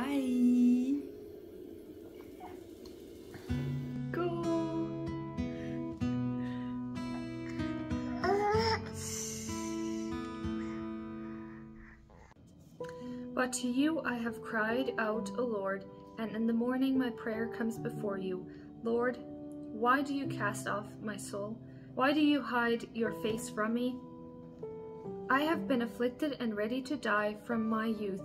Hi. Go. But to you I have cried out, O Lord, and in the morning my prayer comes before you. Lord, why do you cast off my soul? Why do you hide your face from me? I have been afflicted and ready to die from my youth.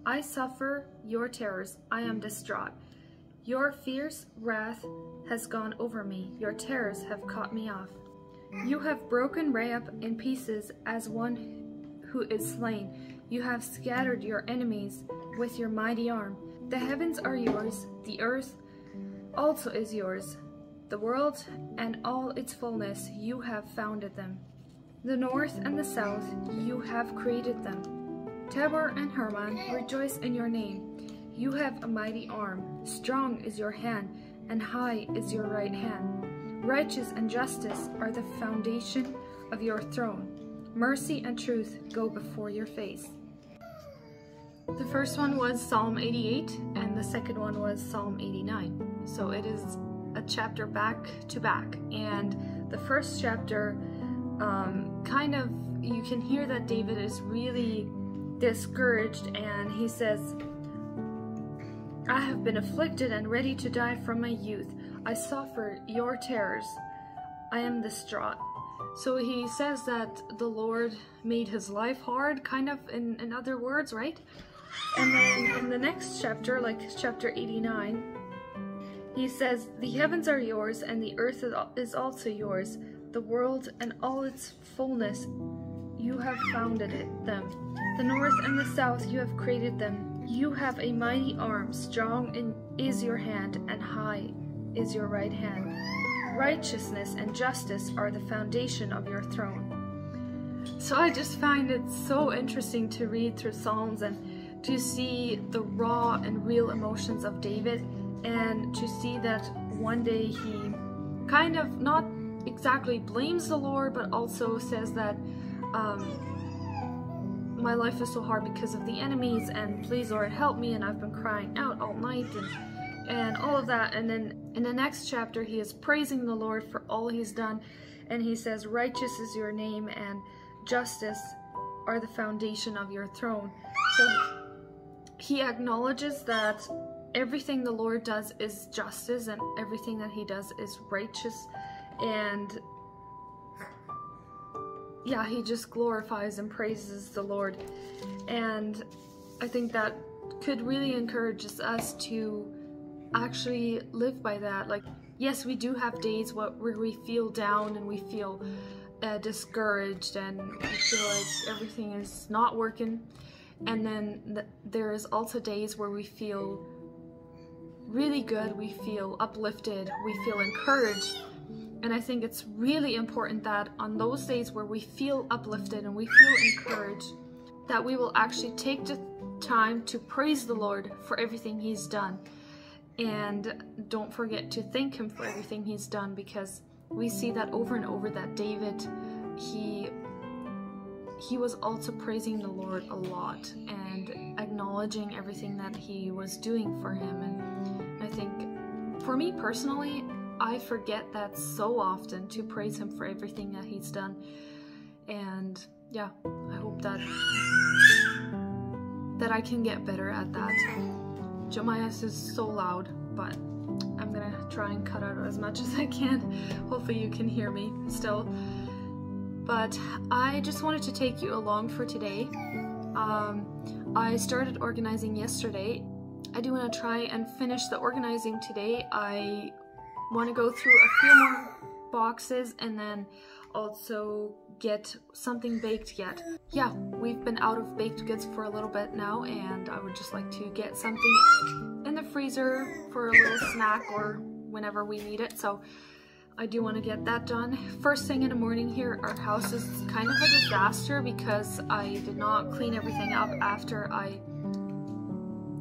I suffer your terrors. I am distraught. Your fierce wrath has gone over me. Your terrors have caught me off. You have broken Rahab in pieces as one who is slain. You have scattered your enemies with your mighty arm. The heavens are yours. The earth also is yours. The world and all its fullness, you have founded them. The north and the south, you have created them. Tabor and Hermon, rejoice in your name. You have a mighty arm. Strong is your hand, and high is your right hand. Righteous and justice are the foundation of your throne. Mercy and truth go before your face. The first one was Psalm 88, and the second one was Psalm 89. So it is a chapter back to back. And the first chapter, you can hear that David is really discouraged, and he says, I have been afflicted and ready to die from my youth. I suffer your terrors. I am distraught. So he says that the Lord made his life hard, kind of in other words, right? And then in the next chapter, like chapter 89, he says, the heavens are yours and the earth is also yours. The world and all its fullness, you have founded them. The north and the south, you have created them. You have a mighty arm, strong is your hand, and high is your right hand. Righteousness and justice are the foundation of your throne. So I just find it so interesting to read through Psalms and to see the raw and real emotions of David, and to see that one day he kind of not exactly blames the Lord, but also says that my life is so hard because of the enemies, and please Lord help me, and I've been crying out all night, and all of that. And then in the next chapter he is praising the Lord for all he's done, and he says, righteous is your name and justice are the foundation of your throne. So he acknowledges that everything the Lord does is justice, and everything that he does is righteous, and yeah, he just glorifies and praises the Lord. And I think that could really encourage us to actually live by that. Like, yes, we do have days where we feel down and we feel discouraged, and we feel like everything is not working, and then there's also days where we feel really good, we feel uplifted, we feel encouraged. And I think it's really important that on those days where we feel uplifted and we feel encouraged, that we will actually take the time to praise the Lord for everything he's done. And don't forget to thank him for everything he's done, because we see that over and over that David, he was also praising the Lord a lot and acknowledging everything that he was doing for him. And I think for me personally, I forget that so often, to praise him for everything that he's done. And yeah, I hope that I can get better at that. Jeremiah's is so loud, but I'm gonna try and cut out as much as I can. Hopefully you can hear me still. But I just wanted to take you along for today. I started organizing yesterday. I do want to try and finish the organizing today. I want to go through a few more boxes and then also get something baked yet. Yeah, we've been out of baked goods for a little bit now, and I would just like to get something in the freezer for a little snack or whenever we need it. So I do want to get that done. First thing in the morning here, our house is kind of a disaster because I did not clean everything up after I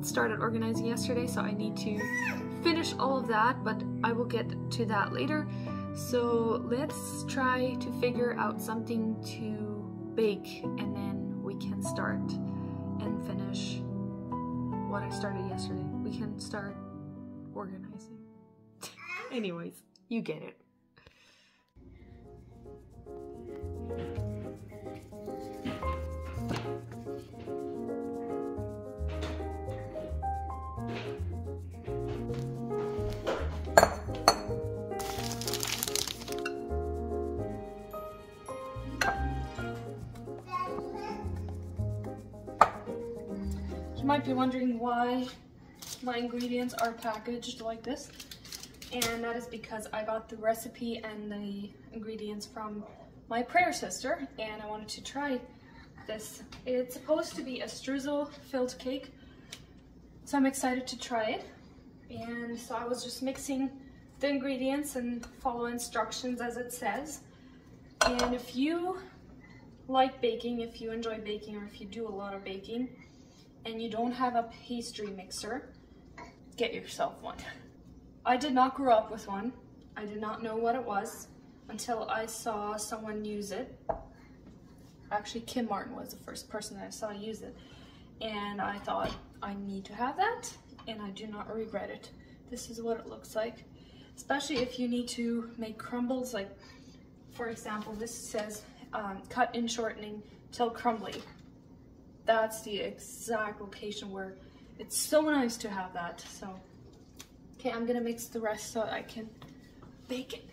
started organizing yesterday, so I need to finish all of that, but I will get to that later. So let's try to figure out something to bake, and then we can start and finish what I started yesterday. We can start organizing. Anyways, you get it. You might be wondering why my ingredients are packaged like this, and that is because I got the recipe and the ingredients from my prayer sister, and I wanted to try this. It's supposed to be a streusel filled cake, so I'm excited to try it. And so I was just mixing the ingredients and follow instructions as it says. And if you like baking, if you enjoy baking, or if you do a lot of baking and you don't have a pastry mixer, get yourself one. I did not grow up with one. I did not know what it was until I saw someone use it. Actually, Kim Martin was the first person that I saw use it. And I thought, I need to have that, and I do not regret it. This is what it looks like. Especially if you need to make crumbles, like, for example, this says cut in shortening till crumbly. That's the exact location where it's so nice to have that. So, okay, I'm gonna mix the rest so I can bake it.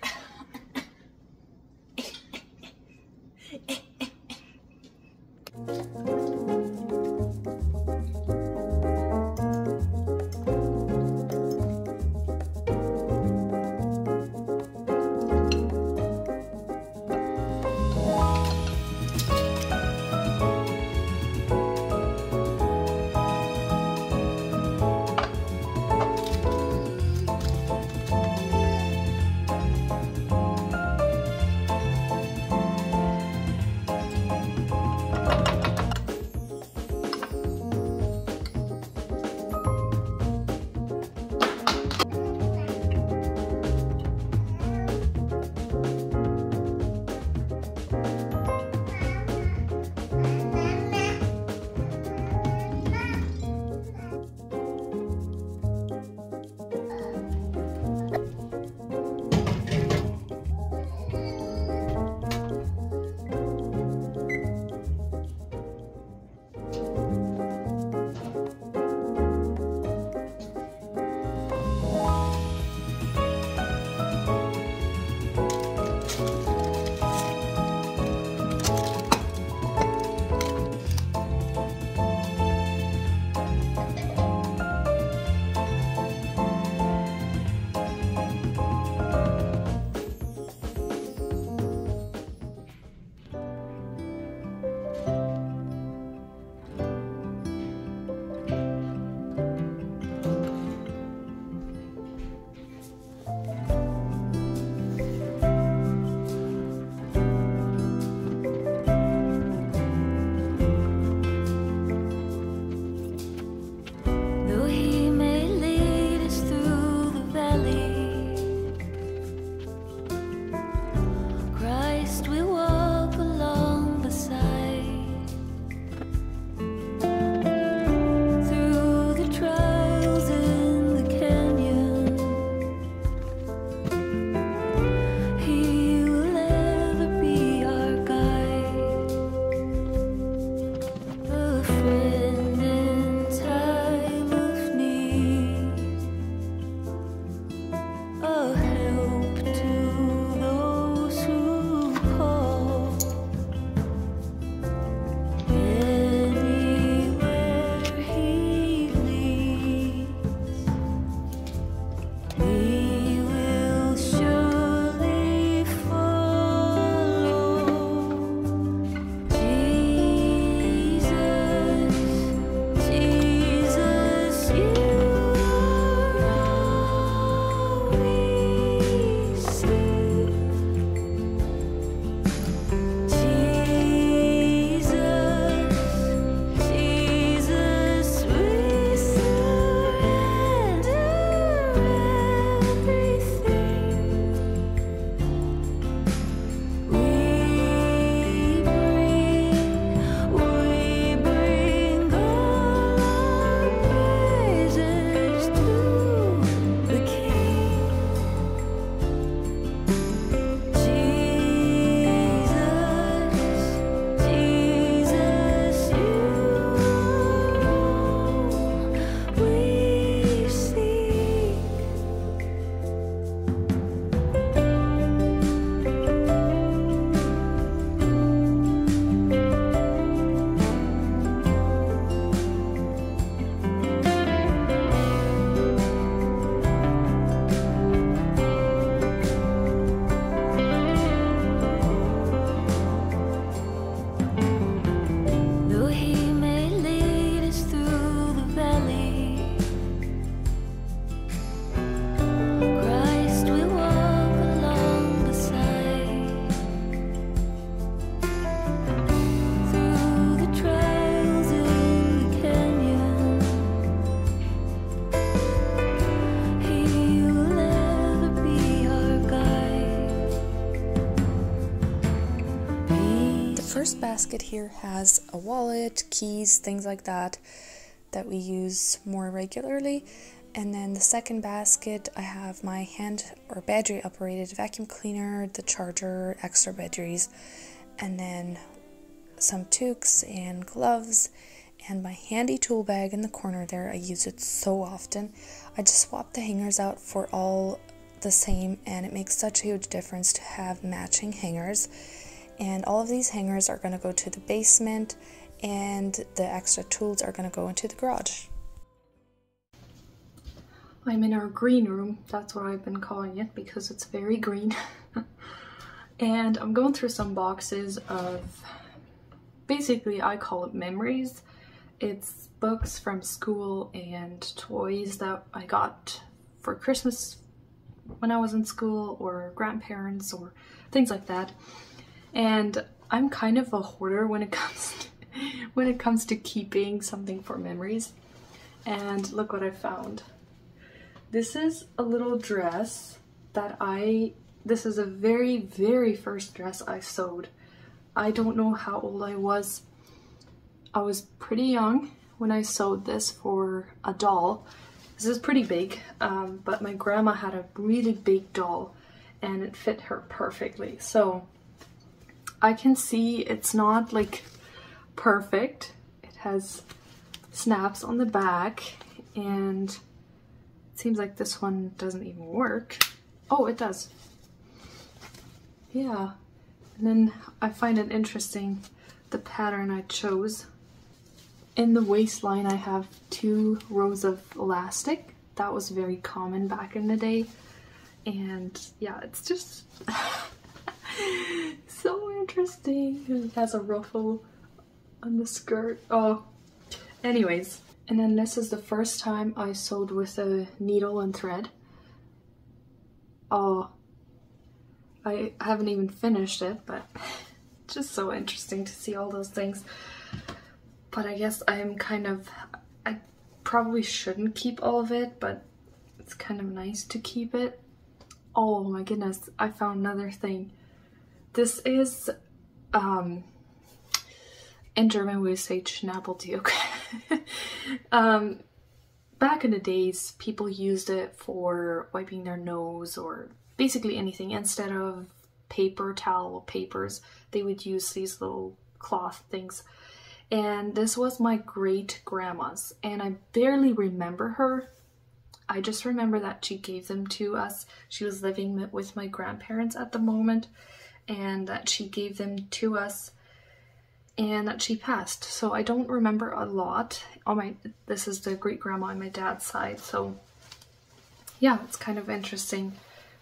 basket here has a wallet, keys, things like that that we use more regularly. And then the second basket, I have my hand or battery operated vacuum cleaner, the charger, extra batteries, and then some toques and gloves, and my handy tool bag in the corner there. I use it so often. I just swap the hangers out for all the same, and it makes such a huge difference to have matching hangers. And all of these hangers are going to go to the basement, and the extra tools are going to go into the garage. I'm in our green room, that's what I've been calling it because it's very green. And I'm going through some boxes of, basically I call it memories. It's books from school and toys that I got for Christmas when I was in school, or grandparents, or things like that. And I'm kind of a hoarder when it comes to keeping something for memories. And look what I found. This is a little dress that this is a very, very first dress I sewed. I don't know how old I was. I was pretty young when I sewed this for a doll. This is pretty big, but my grandma had a really big doll and it fit her perfectly. So I can see it's not like perfect. It has snaps on the back, and it seems like this one doesn't even work. Oh, it does. Yeah. And then I find it interesting, the pattern I chose. In the waistline I have 2 rows of elastic. That was very common back in the day. And yeah, it's just so interesting. It has a ruffle on the skirt. Oh, anyways. And then this is the first time I sewed with a needle and thread. Oh, I haven't even finished it, but it's just so interesting to see all those things. But I guess I probably shouldn't keep all of it, but it's kind of nice to keep it. Oh my goodness, I found another thing. This is, in German we say Schnabeltuch. Back in the days, people used it for wiping their nose or basically anything. Instead of paper towel papers, they would use these little cloth things. And this was my great grandma's, and I barely remember her. I just remember that she gave them to us. She was living with my grandparents at the moment, and that she gave them to us, and that she passed. So I don't remember a lot. This is the great grandma on my dad's side. So yeah, it's kind of interesting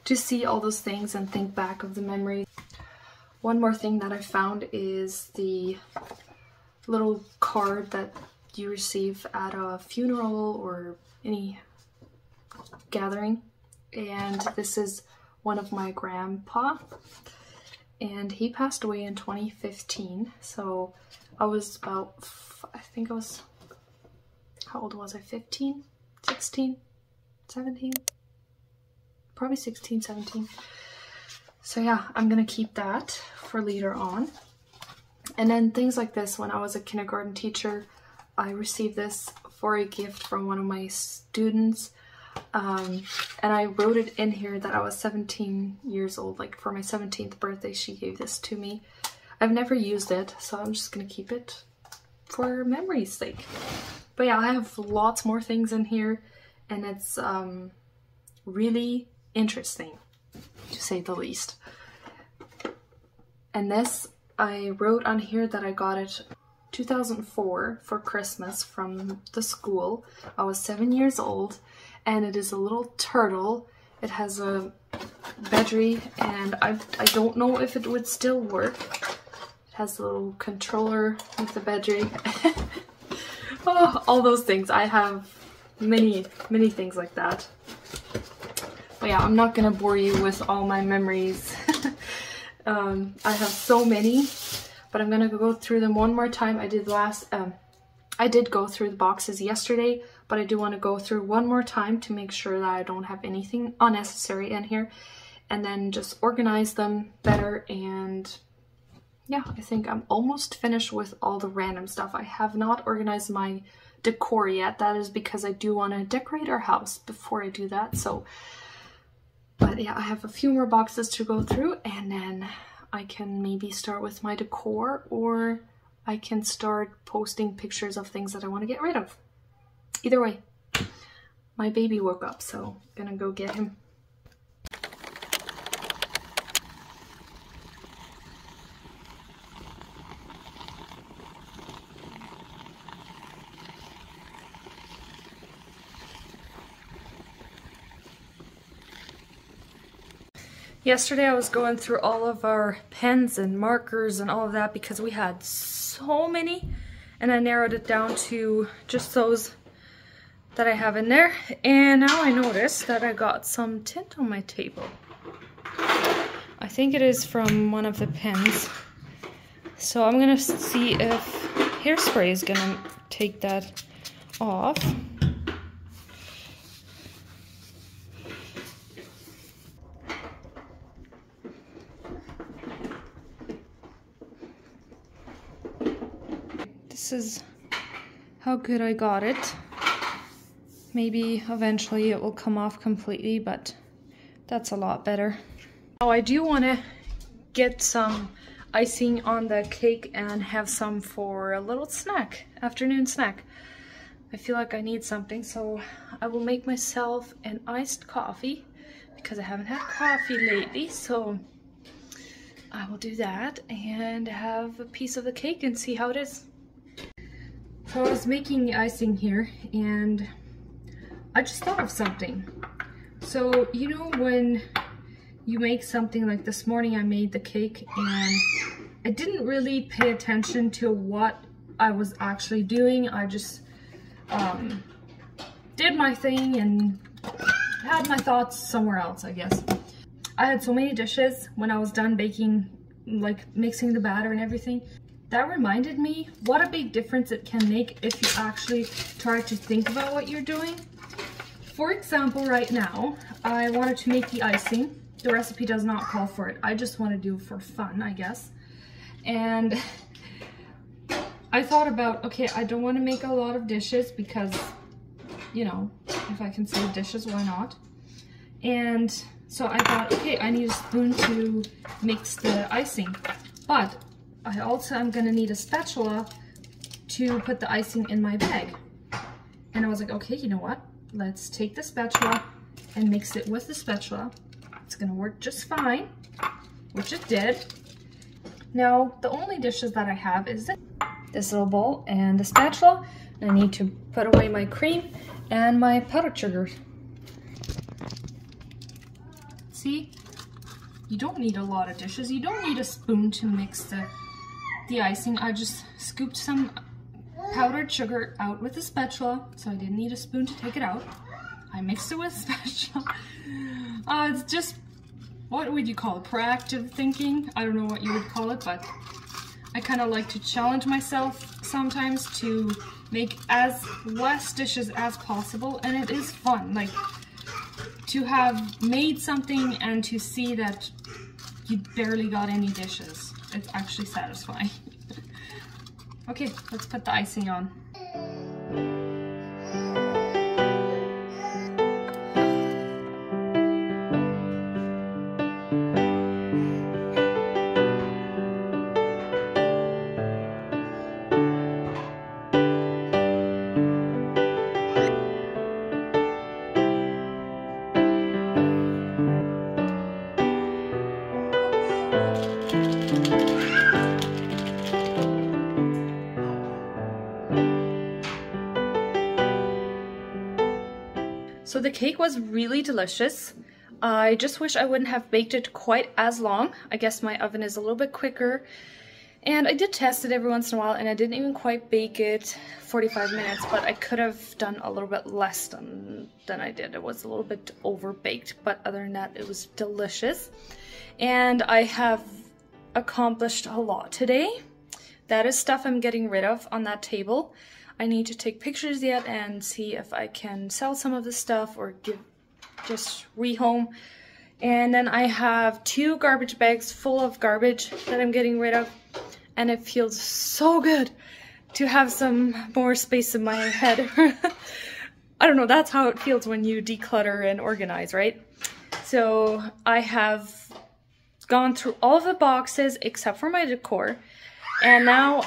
to see all those things and think back of the memories. One more thing that I found is the little card that you receive at a funeral or any gathering. And this is one of my grandpa, and he passed away in 2015. So I was about, I think I was, how old was I? 15, 16, 17, probably 16, 17. So yeah, I'm gonna keep that for later on. And then things like this, when I was a kindergarten teacher, I received this for a gift from one of my students. And I wrote it in here that I was 17 years old, like for my 17th birthday, she gave this to me. I've never used it, so I'm just gonna keep it for memory's sake. But yeah, I have lots more things in here, and it's really interesting, to say the least. And this, I wrote on here that I got it 2004 for Christmas from the school. I was 7 years old, and it is a little turtle. It has a battery, and I don't know if it would still work. It has a little controller with the battery. Oh, all those things. I have many things like that. But yeah, I'm not gonna bore you with all my memories. I have so many, but I'm gonna go through them one more time. I did go through the boxes yesterday, but I do want to go through one more time to make sure that I don't have anything unnecessary in here, and then just organize them better and yeah, I think I'm almost finished with all the random stuff. I have not organized my decor yet. That is because I do want to decorate our house before I do that. So, but yeah, I have a few more boxes to go through, and then I can maybe start with my decor, or I can start posting pictures of things that I want to get rid of. Either way, my baby woke up, so I'm gonna go get him. Yesterday I was going through all of our pens and markers and all of that because we had so many, and I narrowed it down to just those that I have in there. And now I noticed that I got some tint on my table. I think it is from one of the pens. So I'm gonna see if hairspray is gonna take that off. This is how good I got it. Maybe eventually it will come off completely, but that's a lot better. Now I do want to get some icing on the cake and have some for a little snack, afternoon snack. I feel like I need something, so I will make myself an iced coffee because I haven't had coffee lately, so I will do that and have a piece of the cake and see how it is. So I was making the icing here and I just thought of something. So you know when you make something, like this morning I made the cake and I didn't really pay attention to what I was actually doing. I just did my thing and had my thoughts somewhere else, I guess. I had so many dishes when I was done baking, like mixing the batter and everything. That reminded me what a big difference it can make if you actually try to think about what you're doing. For example, right now, I wanted to make the icing. The recipe does not call for it. I just want to do it for fun, I guess. And I thought about, okay, I don't want to make a lot of dishes because, you know, if I can save dishes, why not? And so I thought, okay, I need a spoon to mix the icing. But I also am gonna need a spatula to put the icing in my bag. And I was like, okay, you know what? Let's take the spatula and mix it with the spatula. It's gonna work just fine, which it did. Now, the only dishes that I have is this little bowl and the spatula. I need to put away my cream and my powdered sugar. See? You don't need a lot of dishes. You don't need a spoon to mix the icing. I just scooped some powdered sugar out with a spatula, so I didn't need a spoon to take it out. I mixed it with a spatula. It's just, what would you call it? Proactive thinking? I don't know what you would call it, but I kind of like to challenge myself sometimes to make as less dishes as possible, and it is fun. Like, to have made something and to see that you barely got any dishes. It's actually satisfying. Okay, let's put the icing on. So the cake was really delicious. I just wish I wouldn't have baked it quite as long. I guess my oven is a little bit quicker. And I did test it every once in a while, and I didn't even quite bake it 45 minutes, but I could have done a little bit less than I did. It was a little bit over baked, but other than that, it was delicious. And I have accomplished a lot today. That is stuff I'm getting rid of on that table. I need to take pictures yet and see if I can sell some of this stuff or just rehome. And then I have 2 garbage bags full of garbage that I'm getting rid of. and it feels so good to have some more space in my head. I don't know, that's how it feels when you declutter and organize, right? So I have gone through all of the boxes except for my decor, and now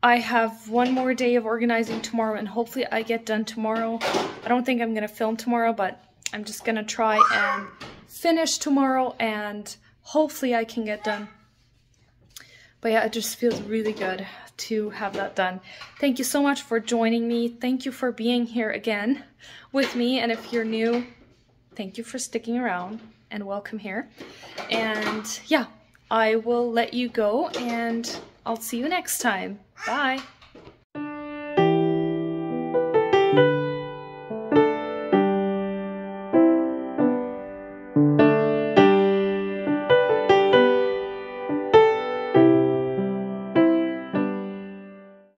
I have one more day of organizing tomorrow, and hopefully I get done tomorrow. I don't think I'm gonna film tomorrow, but I'm just gonna try and finish tomorrow, and hopefully I can get done. But yeah, it just feels really good to have that done. Thank you so much for joining me. Thank you for being here again with me. And if you're new, thank you for sticking around and welcome here. And yeah, I will let you go and I'll see you next time. Bye.